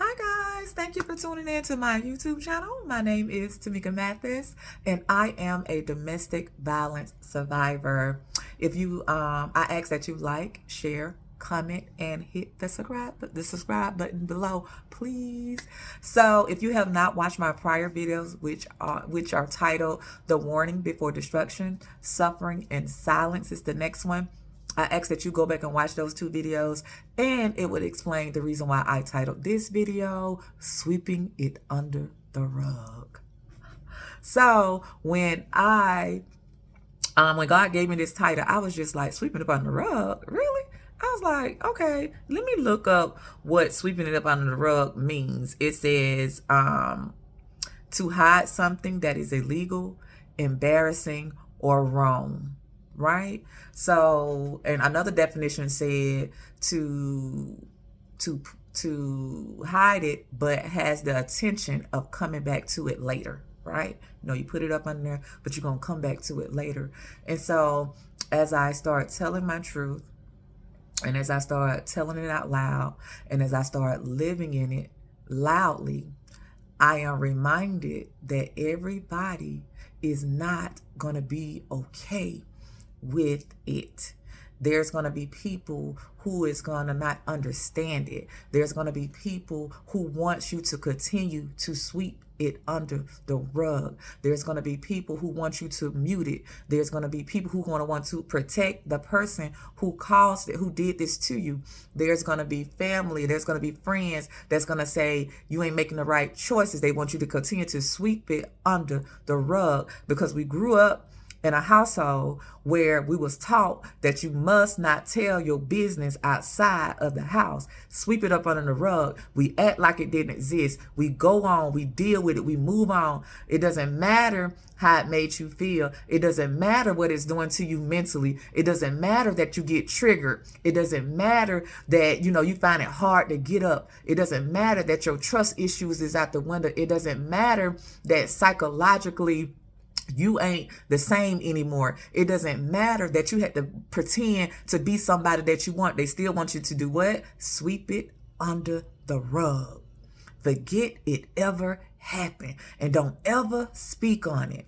Hi guys, thank you for tuning in to my YouTube channel. My name is Tamika Mathis and I am a domestic violence survivor. If you I ask that you like, share, comment, and hit the subscribe button below, please. So if you have not watched my prior videos, which are titled The Warning Before Destruction, Suffering and Silence is the next one, I ask that you go back and watch those two videos, and it would explain the reason why I titled this video Sweeping It Under the Rug. So when God gave me this title, I was just like, sweeping it under the rug? Really? I was like, okay, let me look up what sweeping it up under the rug means. It says to hide something that is illegal, embarrassing, or wrong. Right? So, and another definition said to hide it, but has the intention of coming back to it later. Right? You put it up under there, but you're gonna come back to it later. And so, as I start telling my truth, and as I start telling it out loud, and as I start living in it loudly, I am reminded that everybody is not gonna be okay with it. There's going to be people who is going to not understand it. There's going to be people who want you to continue to sweep it under the rug. There's going to be people who want you to mute it. There's going to be people who are going to want to protect the person who caused it, who did this to you. There's going to be family. There's going to be friends that's going to say you ain't making the right choices. They want you to continue to sweep it under the rug because we grew up in a household where we was taught that you must not tell your business outside of the house. Sweep it up under the rug. We act like it didn't exist. We go on, we deal with it, we move on. It doesn't matter how it made you feel. It doesn't matter what it's doing to you mentally. It doesn't matter that you get triggered. It doesn't matter that, you find it hard to get up. It doesn't matter that your trust issues is out the window. It doesn't matter that psychologically you ain't the same anymore. It doesn't matter that you had to pretend to be somebody that you want. They still want you to do what? Sweep it under the rug. Forget it ever happened and don't ever speak on it.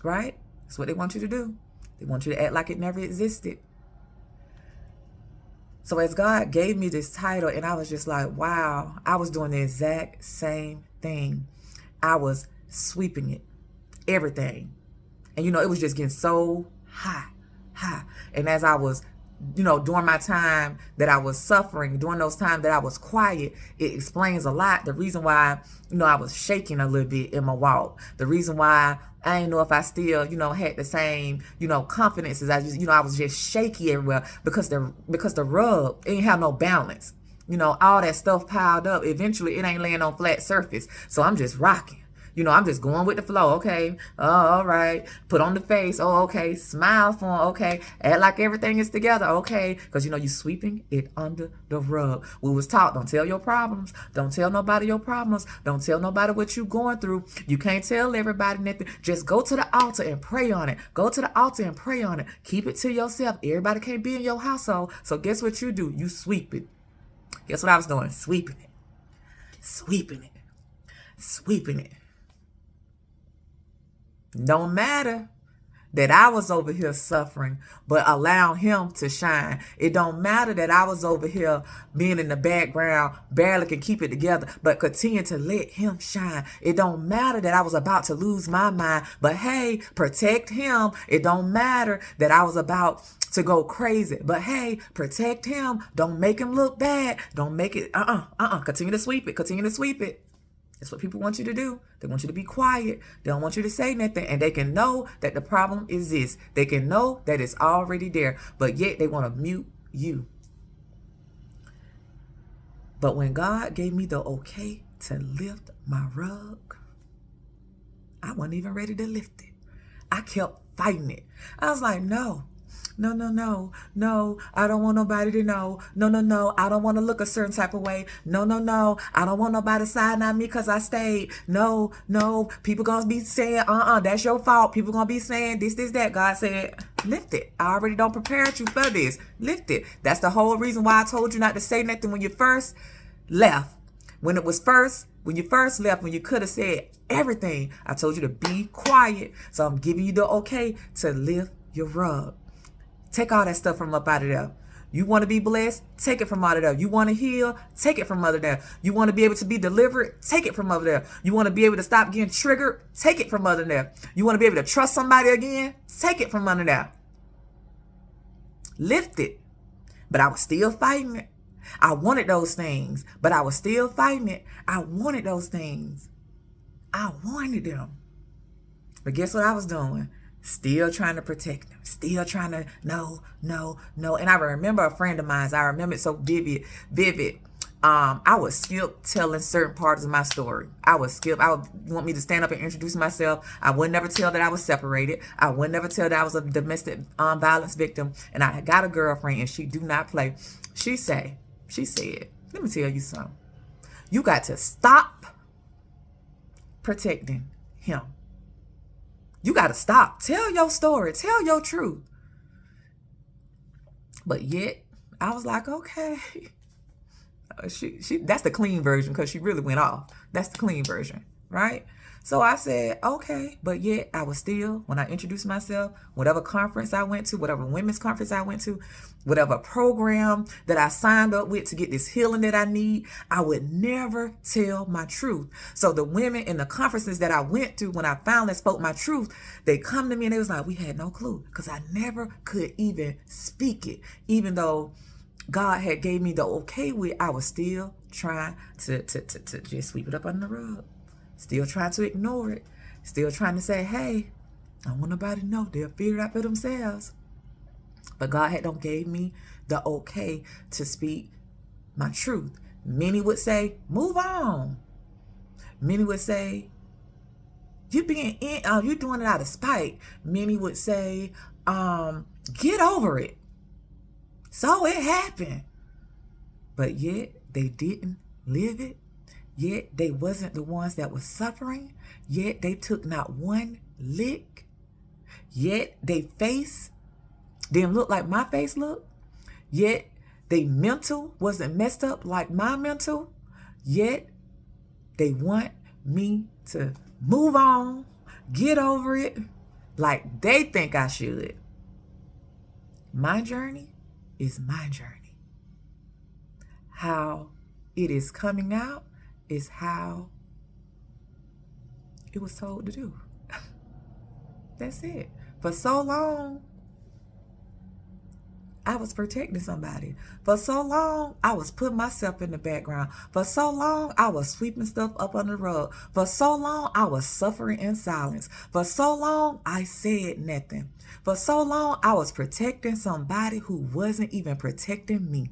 Right? That's what they want you to do. They want you to act like it never existed. So as God gave me this title, and I was just like, wow, I was doing the exact same thing. I was sweeping it. Everything. And it was just getting so high. And as I was, during my time that I was suffering, during those times that I was quiet, it explains a lot. The reason why, I was shaking a little bit in my walk. The reason why I didn't know if I still, had the same, confidence as I just, I was just shaky everywhere because the rug ain't have no balance. All that stuff piled up. Eventually it ain't laying on flat surface. So I'm just rocking. I'm just going with the flow. Okay. Oh, all right. Put on the face. Oh, okay. Smile for him. Okay. Act like everything is together. Okay. Because, you sweeping it under the rug. We was taught, don't tell your problems. Don't tell nobody your problems. Don't tell nobody what you going through. You can't tell everybody nothing. Just go to the altar and pray on it. Go to the altar and pray on it. Keep it to yourself. Everybody can't be in your household. So guess what you do? You sweep it. Guess what I was doing? Sweeping it. Sweeping it. Sweeping it. No matter that I was over here suffering, but allow him to shine. It don't matter that I was over here being in the background, barely can keep it together, but continue to let him shine. It don't matter that I was about to lose my mind, but hey, protect him. It don't matter that I was about to go crazy, but hey, protect him. Don't make him look bad. Don't make it, continue to sweep it. Continue to sweep it. That's what people want you to do. They want you to be quiet. They don't want you to say nothing. And they can know that the problem exists. They can know that it's already there. But yet they want to mute you. But when God gave me the okay to lift my rug, I wasn't even ready to lift it. I kept fighting it. I was like, no. No, I don't want nobody to know. No, I don't want to look a certain type of way. No, I don't want nobody siding on me because I stayed. No, people gonna be saying, that's your fault. People gonna be saying this, that. God said, lift it. I already don't prepare you for this. Lift it. That's the whole reason why I told you not to say nothing when you first left. When you first left, when you could have said everything, I told you to be quiet. So I'm giving you the okay to lift your rug. Take all that stuff from up out of there. You want to be blessed? Take it from out of there. You want to heal? Take it from out of there. You want to be able to be delivered? Take it from over there. You want to be able to stop getting triggered? Take it from under there. You want to be able to trust somebody again? Take it from under there. Lift it. But I was still fighting it. I wanted those things, but I was still fighting it. I wanted those things. I wanted them. But guess what I was doing? Still trying to protect them. Still trying to, no. And I remember a friend of mine, I remember it so vivid. I would skip telling certain parts of my story. I would want me to stand up and introduce myself. I would never tell that I was separated. I would never tell that I was a domestic violence victim. And I got a girlfriend, and she do not play. She said, let me tell you something. You got to stop protecting him. You got to stop. Tell your story. Tell your truth. But yet, I was like, okay. That's the clean version, because she really went off. That's the clean version, right? So I said, okay. But yet, I was still, when I introduced myself, whatever conference I went to, whatever women's conference I went to, whatever program that I signed up with to get this healing that I need, I would never tell my truth. So the women in the conferences that I went to, when I finally spoke my truth, they come to me and they was like, we had no clue, because I never could even speak it. Even though God had gave me the okay with, I was still trying to just sweep it up under the rug. Still trying to ignore it. Still trying to say, hey, I don't want nobody to know. They'll figure it out for themselves. But God had don't gave me the okay to speak my truth. Many would say, move on. Many would say, you're doing it out of spite. Many would say, get over it. So it happened. But yet they didn't live it. Yet they wasn't the ones that was suffering. Yet they took not one lick. Yet they face didn't look like my face looked. Yet they mental wasn't messed up like my mental. Yet they want me to move on, get over it, like they think I should. My journey is my journey. How it is coming out is how it was told to do. That's it. For so long, I was protecting somebody. For so long, I was putting myself in the background. For so long, I was sweeping stuff up under the rug. For so long, I was suffering in silence. For so long, I said nothing. For so long, I was protecting somebody who wasn't even protecting me.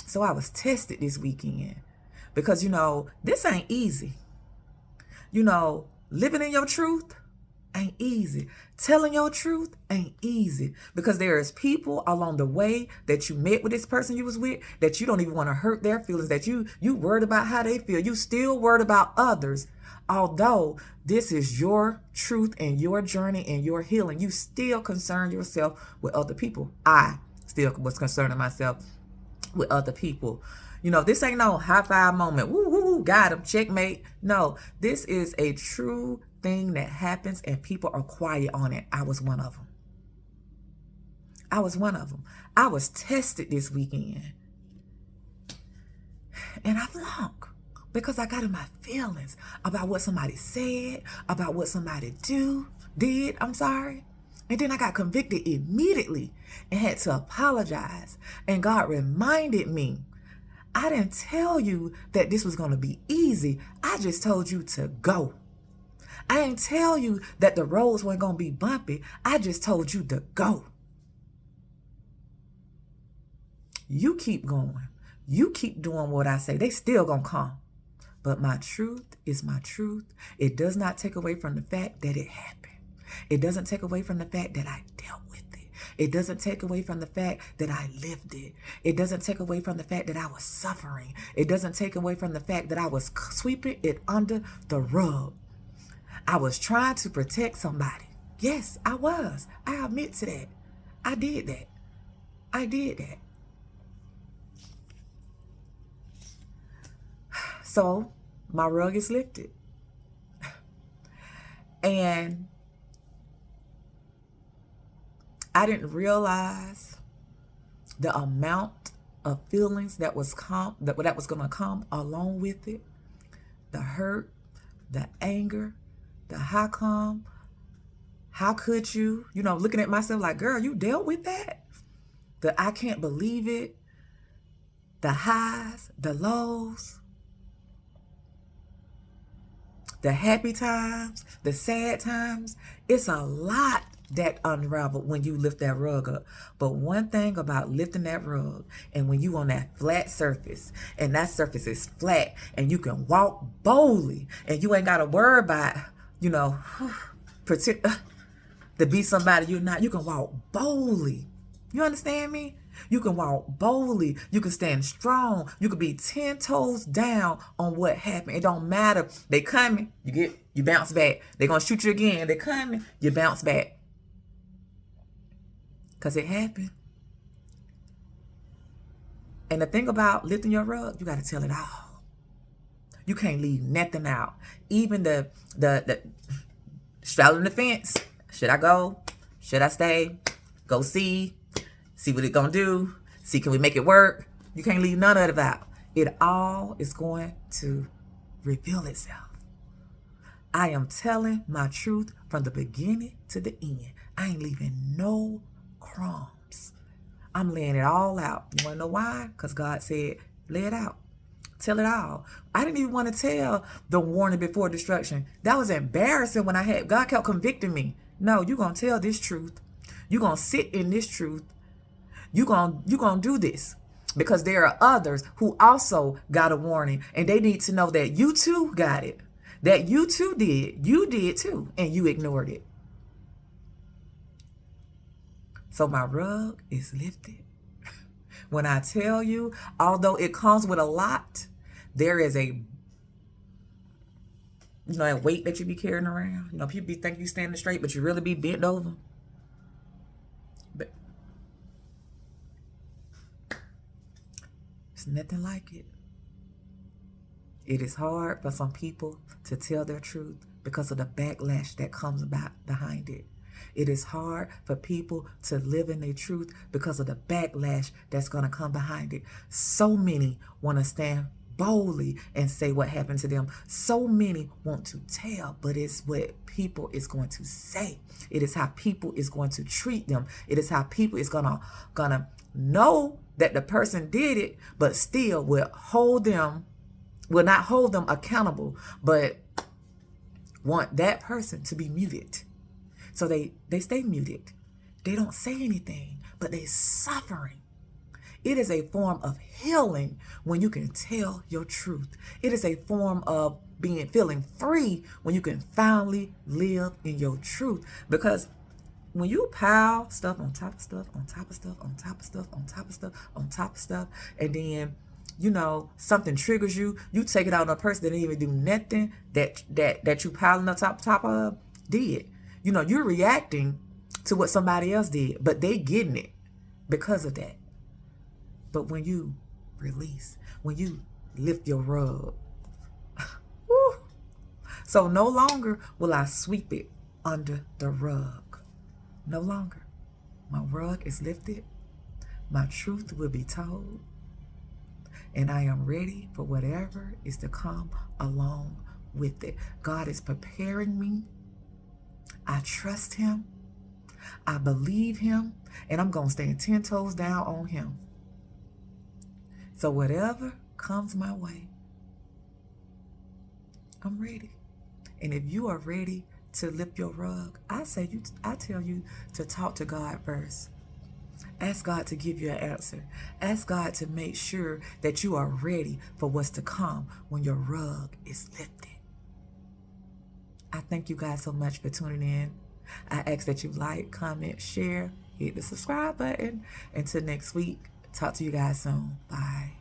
So I was tested this weekend because, this ain't easy. Living in your truth ain't easy. Telling your truth ain't easy, because there is people along the way that you met with this person you was with that you don't even want to hurt their feelings, that you worried about how they feel. You still worried about others. Although this is your truth and your journey and your healing, you still concern yourself with other people. I still was concerning myself with other people. This ain't no high five moment. Woo, woo, woo, got him, checkmate. No, this is a true thing that happens and people are quiet on it. I was one of them. I was tested this weekend. And I flunked because I got in my feelings about what somebody said, about what somebody did. And then I got convicted immediately and had to apologize. And God reminded me, I didn't tell you that this was going to be easy. I just told you to go. I didn't tell you that the roads weren't going to be bumpy. I just told you to go. You keep going. You keep doing what I say. They still going to come. But my truth is my truth. It does not take away from the fact that it happened. It doesn't take away from the fact that I dealt with it. It doesn't take away from the fact that I lived it. It doesn't take away from the fact that I was suffering. It doesn't take away from the fact that I was sweeping it under the rug. I was trying to protect somebody. Yes, I was. I admit to that. I did that. So my rug is lifted. And I didn't realize the amount of feelings that was going to come along with it. The hurt, the anger, the how come, how could you, looking at myself like, girl, you dealt with that? The I can't believe it, the highs, the lows, the happy times, the sad times. It's a lot that unraveled when you lift that rug up. But one thing about lifting that rug, and when you on that flat surface, and that surface is flat, and you can walk boldly, and you ain't got to worry about, pretend to be somebody you're not. You can walk boldly. You understand me? You can walk boldly. You can stand strong. You can be 10 toes down on what happened. It don't matter. They coming. You bounce back. They gonna shoot you again. They coming. You bounce back. Because it happened. And the thing about lifting your rug, you got to tell it all. You can't leave nothing out. Even the straddling the fence. Should I go? Should I stay? Go see what it's going to do. See, can we make it work? You can't leave none of it out. It all is going to reveal itself. I am telling my truth from the beginning to the end. I ain't leaving no crumbs. I'm laying it all out. You want to know why? Because God said, lay it out. Tell it all. I didn't even want to tell the warning before destruction. That was embarrassing when God kept convicting me. No, you're going to tell this truth. You're going to sit in this truth. You're going to do this. Because there are others who also got a warning. And they need to know that you too got it. That you too did. You did too. And you ignored it. So my rug is lifted. When I tell you, although it comes with a lot, there is a that weight that you be carrying around. People think you standing straight, but you really be bent over. But it's nothing like it. It is hard for some people to tell their truth because of the backlash that comes about behind it. It is hard for people to live in their truth because of the backlash that's going to come behind it. So many want to stand boldly and say what happened to them. So many want to tell, but it's what people is going to say. It is how people is going to treat them. It is how people is gonna know that the person did it, but still will not hold them accountable, but want that person to be muted. So they stay muted. They don't say anything, but they suffering. It is a form of healing when you can tell your truth. It is a form of feeling free when you can finally live in your truth. Because when you pile stuff on top of stuff, on top of stuff, on top of stuff, on top of stuff, on top of stuff, and then something triggers you, you take it out on a person that didn't even do nothing that you piling on top of did. You're reacting to what somebody else did, but they getting it because of that. But when you release, when you lift your rug, so no longer will I sweep it under the rug. No longer. My rug is lifted. My truth will be told. And I am ready for whatever is to come along with it. God is preparing me. I trust him. I believe him. And I'm going to stand 10 toes down on him. So whatever comes my way, I'm ready. And if you are ready to lift your rug, I tell you to talk to God first. Ask God to give you an answer. Ask God to make sure that you are ready for what's to come when your rug is lifted. I thank you guys so much for tuning in. I ask that you like, comment, share, hit the subscribe button. Until next week, talk to you guys soon. Bye.